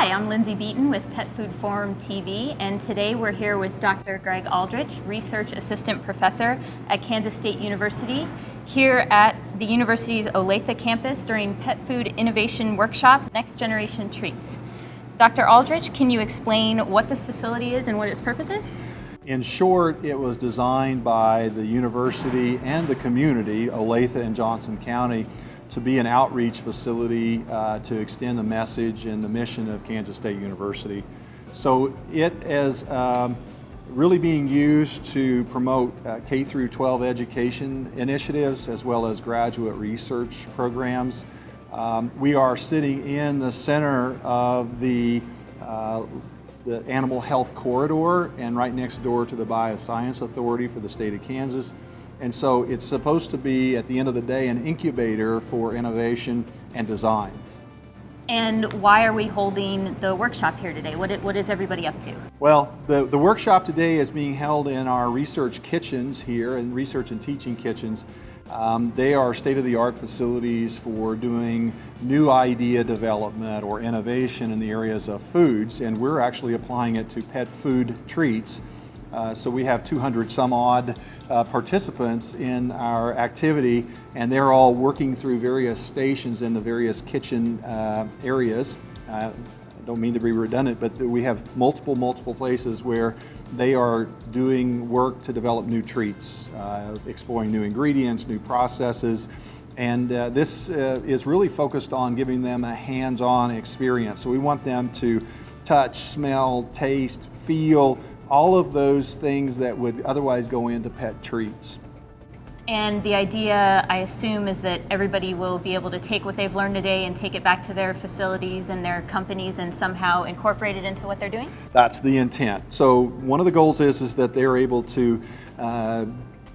Hi, I'm Lindsay Beaton with Pet Food Forum TV, and today we're here with Dr. Greg Aldrich, Research Assistant Professor at Kansas State University, here at the university's Olathe campus during Pet Food Innovation Workshop, Next Generation Treats. Dr. Aldrich, can you explain what this facility is and what its purpose is? In short, it was designed by the university and the community, Olathe and Johnson County, to be an outreach facility to extend the message and the mission of Kansas State University. So it is really being used to promote K through 12 education initiatives as well as graduate research programs. We are sitting in the center of the Animal Health Corridor and right next door to the Bioscience Authority for the state of Kansas. And so it's supposed to be, at the end of the day, an incubator for innovation and design. And why are we holding the workshop here today? What is everybody up to? Well, the workshop today is being held in our research kitchens here, and research and teaching kitchens. They are state-of-the-art facilities for doing new idea development or innovation in the areas of foods, and we're actually applying it to pet food treats. So we have 200 some odd participants in our activity, and they're all working through various stations in the various kitchen areas. I don't mean to be redundant, but we have multiple places where they are doing work to develop new treats, exploring new ingredients, new processes, and this is really focused on giving them a hands-on experience. So we want them to touch, smell, taste, feel, all of those things that would otherwise go into pet treats. And the idea, I assume, is that everybody will be able to take what they've learned today and take it back to their facilities and their companies and somehow incorporate it into what they're doing? That's the intent. So one of the goals is that they're able to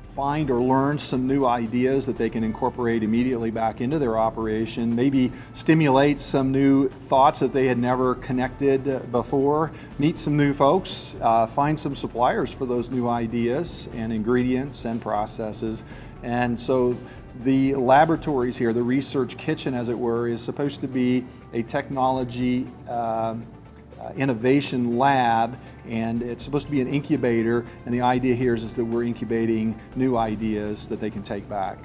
find or learn some new ideas that they can incorporate immediately back into their operation, maybe stimulate some new thoughts that they had never connected before, meet some new folks, find some suppliers for those new ideas and ingredients and processes. And so the laboratories here, the research kitchen as it were, is supposed to be a technology innovation lab, and it's supposed to be an incubator, and the idea here is that we're incubating new ideas that they can take back.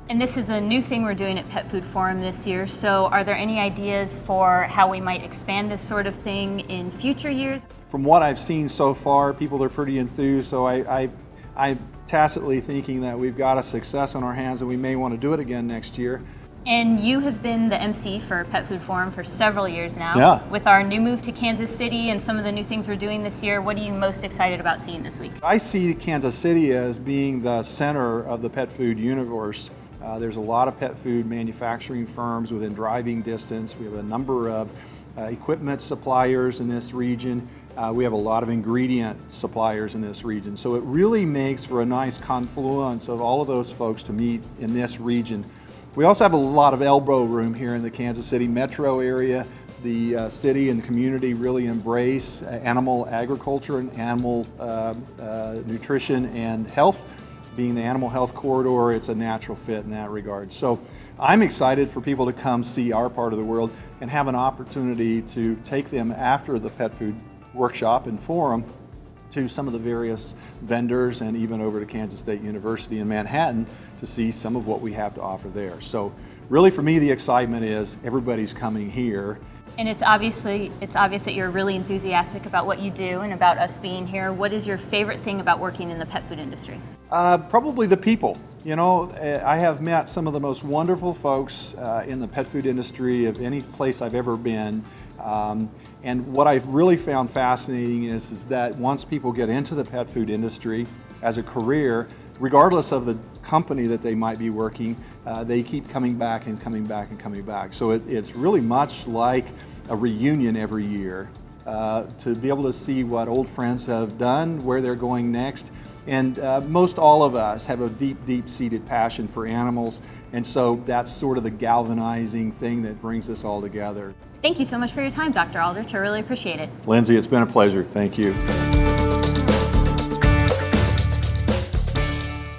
And this is a new thing we're doing at Pet Food Forum this year, so are there any ideas for how we might expand this sort of thing in future years? From what I've seen so far, people are pretty enthused, so I'm tacitly thinking that we've got a success on our hands and we may want to do it again next year. And you have been the MC for Pet Food Forum for several years now. Yeah. With our new move to Kansas City and some of the new things we're doing this year, what are you most excited about seeing this week? I see Kansas City as being the center of the pet food universe. There's a lot of pet food manufacturing firms within driving distance. We have a number of equipment suppliers in this region. We have a lot of ingredient suppliers in this region. So it really makes for a nice confluence of all of those folks to meet in this region. We also have a lot of elbow room here in the Kansas City metro area. The city and the community really embrace animal agriculture and animal nutrition and health. Being the Animal Health Corridor, it's a natural fit in that regard. So I'm excited for people to come see our part of the world and have an opportunity to take them after the pet food workshop and forum to some of the various vendors and even over to Kansas State University in Manhattan to see some of what we have to offer there. So really for me the excitement is everybody's coming here. And it's obvious that you're really enthusiastic about what you do and about us being here. What is your favorite thing about working in the pet food industry? Probably the people. You know, I have met some of the most wonderful folks in the pet food industry of any place I've ever been. And what I've really found fascinating is that once people get into the pet food industry as a career, regardless of the company that they might be working, they keep coming back and coming back and coming back. So it's really much like a reunion every year to be able to see what old friends have done, where they're going next. And most all of us have a deep-seated passion for animals, and so that's sort of the galvanizing thing that brings us all together. Thank you so much for your time, Dr. Aldrich. I really appreciate it. Lindsay, it's been a pleasure. Thank you.